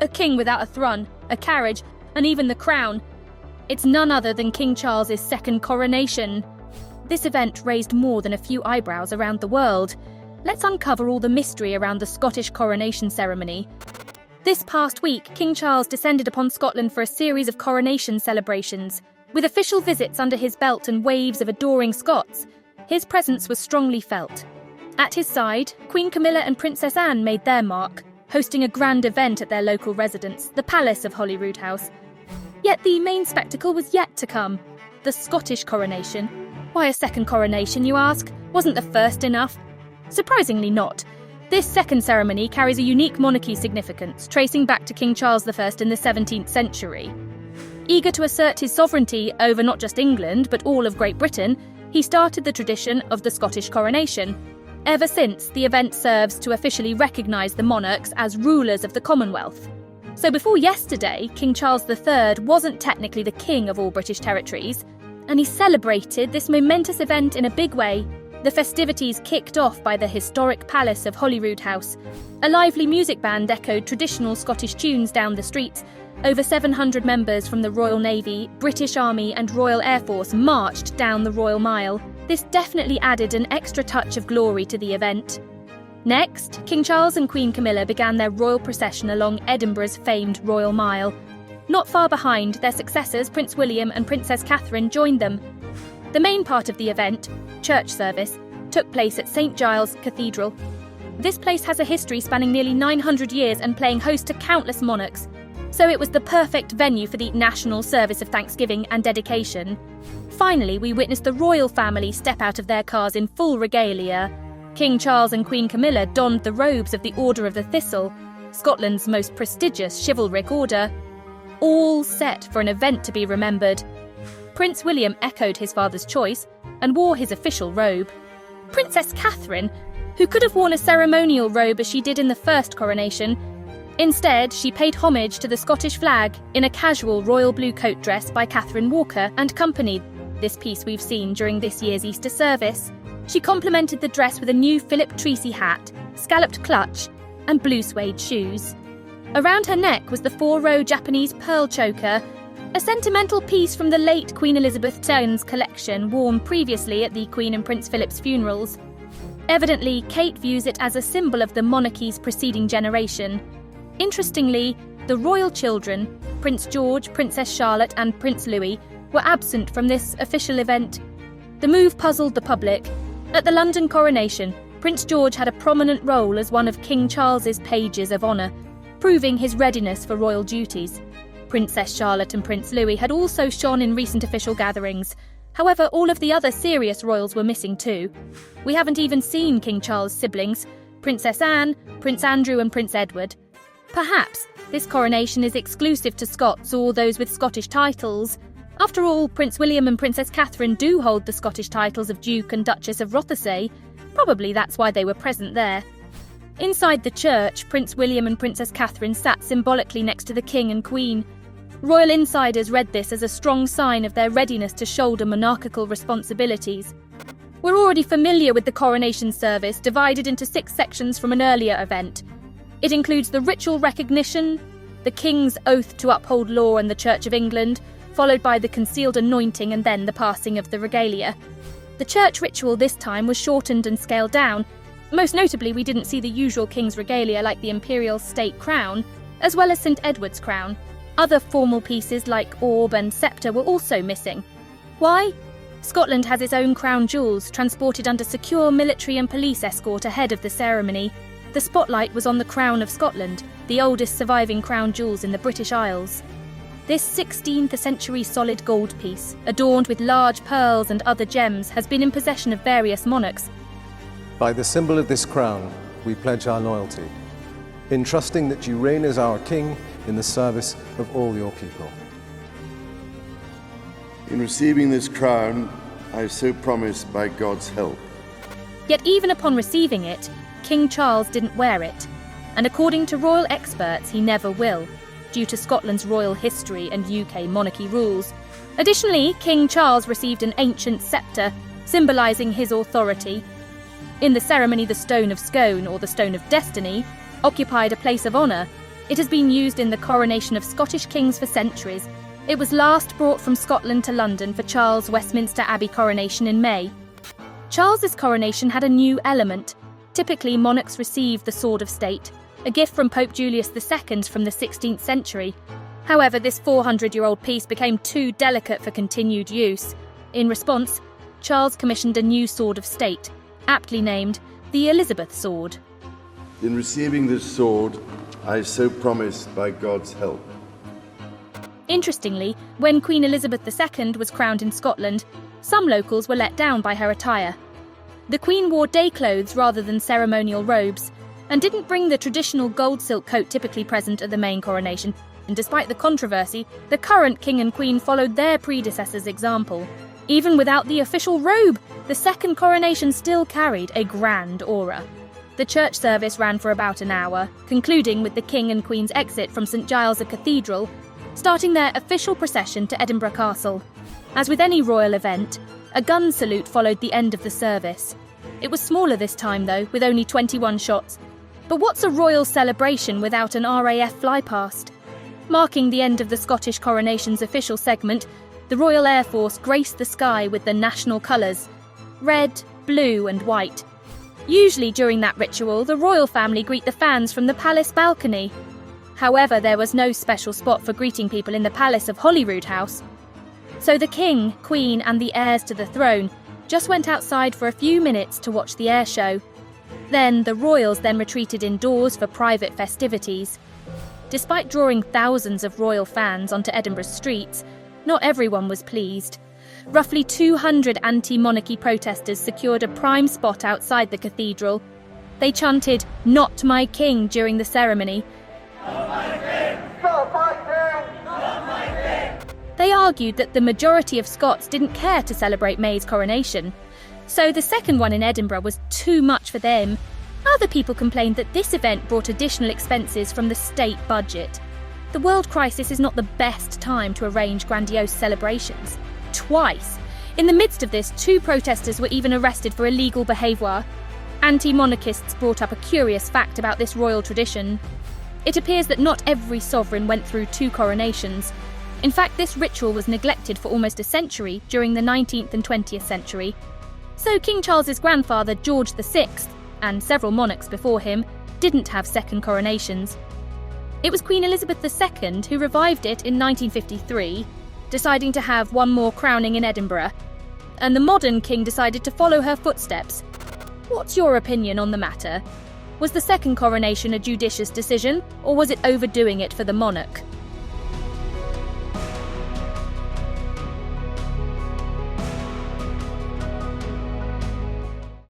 A king without a throne, a carriage, and even the crown. It's none other than King Charles's second coronation. This event raised more than a few eyebrows around the world. Let's uncover all the mystery around the Scottish coronation ceremony. This past week, King Charles descended upon Scotland for a series of coronation celebrations. With official visits under his belt and waves of adoring Scots, his presence was strongly felt. At his side, Queen Camilla and Princess Anne made their mark, hosting a grand event at their local residence, the Palace of Holyroodhouse. Yet the main spectacle was yet to come, the Scottish coronation. Why a second coronation, you ask? Wasn't the first enough? Surprisingly not. This second ceremony carries a unique monarchy significance, tracing back to King Charles I in the 17th century. Eager to assert his sovereignty over not just England, but all of Great Britain, he started the tradition of the Scottish coronation. Ever since, the event serves to officially recognise the monarchs as rulers of the Commonwealth. So before yesterday, King Charles III wasn't technically the king of all British territories, and he celebrated this momentous event in a big way. The festivities kicked off by the historic Palace of Holyroodhouse. A lively music band echoed traditional Scottish tunes down the streets. Over 700 members from the Royal Navy, British Army and Royal Air Force marched down the Royal Mile. This definitely added an extra touch of glory to the event. Next, King Charles and Queen Camilla began their royal procession along Edinburgh's famed Royal Mile. Not far behind, their successors, Prince William and Princess Catherine, joined them. The main part of the event, church service, took place at St Giles Cathedral. This place has a history spanning nearly 900 years and playing host to countless monarchs, so it was the perfect venue for the national service of thanksgiving and dedication. Finally, we witnessed the royal family step out of their cars in full regalia. King Charles and Queen Camilla donned the robes of the Order of the Thistle, Scotland's most prestigious chivalric order, all set for an event to be remembered. Prince William echoed his father's choice and wore his official robe. Princess Catherine, who could have worn a ceremonial robe as she did in the first coronation, instead she paid homage to the Scottish flag in a casual royal blue coat dress by Catherine Walker and Company. This piece we've seen during this year's Easter service. She complemented the dress with a new Philip Treacy hat, scalloped clutch, and blue suede shoes. Around her neck was the 4-row Japanese pearl choker, a sentimental piece from the late Queen Elizabeth II's collection worn previously at the Queen and Prince Philip's funerals. Evidently, Kate views it as a symbol of the monarchy's preceding generation. Interestingly, the royal children, Prince George, Princess Charlotte and Prince Louis, were absent from this official event. The move puzzled the public. At the London coronation, Prince George had a prominent role as one of King Charles's pages of honour, proving his readiness for royal duties. Princess Charlotte and Prince Louis had also shone in recent official gatherings. However, all of the other serious royals were missing too. We haven't even seen King Charles' siblings, Princess Anne, Prince Andrew and Prince Edward. Perhaps this coronation is exclusive to Scots or those with Scottish titles. After all, Prince William and Princess Catherine do hold the Scottish titles of Duke and Duchess of Rothesay. Probably that's why they were present there. Inside the church, Prince William and Princess Catherine sat symbolically next to the King and Queen. Royal insiders read this as a strong sign of their readiness to shoulder monarchical responsibilities. We're already familiar with the coronation service, divided into 6 sections from an earlier event. It includes the ritual recognition, the King's oath to uphold law and the Church of England, followed by the concealed anointing and then the passing of the regalia. The church ritual this time was shortened and scaled down. Most notably, we didn't see the usual King's regalia like the Imperial state crown, as well as St Edward's crown. Other formal pieces like orb and sceptre were also missing. Why? Scotland has its own crown jewels, transported under secure military and police escort ahead of the ceremony. The spotlight was on the Crown of Scotland, the oldest surviving crown jewels in the British Isles. This 16th century solid gold piece, adorned with large pearls and other gems, has been in possession of various monarchs. By the symbol of this crown, we pledge our loyalty, in trusting that you reign as our King in the service of all your people. In receiving this crown, I so promise by God's help. Yet even upon receiving it, King Charles didn't wear it, and according to royal experts, he never will, due to Scotland's royal history and UK monarchy rules. Additionally, King Charles received an ancient sceptre, symbolising his authority. In the ceremony, the Stone of Scone, or the Stone of Destiny, occupied a place of honour, It has been used in the coronation of Scottish kings for centuries. It was last brought from Scotland to London for Charles' Westminster Abbey coronation in May. Charles's coronation had a new element. Typically, monarchs received the Sword of State, a gift from Pope Julius II from the 16th century. However, this 400-year-old piece became too delicate for continued use. In response, Charles commissioned a new Sword of State, aptly named the Elizabeth Sword. In receiving this sword, I so promise by God's help. Interestingly, when Queen Elizabeth II was crowned in Scotland, some locals were let down by her attire. The Queen wore day clothes rather than ceremonial robes, and didn't bring the traditional gold silk coat typically present at the main coronation. And despite the controversy, the current King and Queen followed their predecessors' example. Even without the official robe, the second coronation still carried a grand aura. The church service ran for about an hour, concluding with the King and Queen's exit from St Giles' Cathedral, starting their official procession to Edinburgh Castle. As with any royal event, a gun salute followed the end of the service. It was smaller this time though, with only 21 shots. But what's a royal celebration without an RAF flypast? Marking the end of the Scottish coronation's official segment, the Royal Air Force graced the sky with the national colours: red, blue and white. Usually during that ritual, the royal family greet the fans from the palace balcony. However, there was no special spot for greeting people in the Palace of Holyroodhouse. So the King, Queen and the heirs to the throne just went outside for a few minutes to watch the air show. Then the royals retreated indoors for private festivities. Despite drawing thousands of royal fans onto Edinburgh's streets, not everyone was pleased. Roughly 200 anti-monarchy protesters secured a prime spot outside the cathedral. They chanted, "Not my king," during the ceremony. Not my king! Not my king! Not my king! They argued that the majority of Scots didn't care to celebrate May's coronation. So the second one in Edinburgh was too much for them. Other people complained that this event brought additional expenses from the state budget. The world crisis is not the best time to arrange grandiose celebrations. Twice. In the midst of this, 2 protesters were even arrested for illegal behaviour. Anti-monarchists brought up a curious fact about this royal tradition. It appears that not every sovereign went through 2 coronations. In fact, this ritual was neglected for almost a century during the 19th and 20th century. So King Charles's grandfather, George VI, and several monarchs before him, didn't have second coronations. It was Queen Elizabeth II who revived it in 1953, deciding to have one more crowning in Edinburgh. And the modern king decided to follow her footsteps. What's your opinion on the matter? Was the second coronation a judicious decision, or was it overdoing it for the monarch?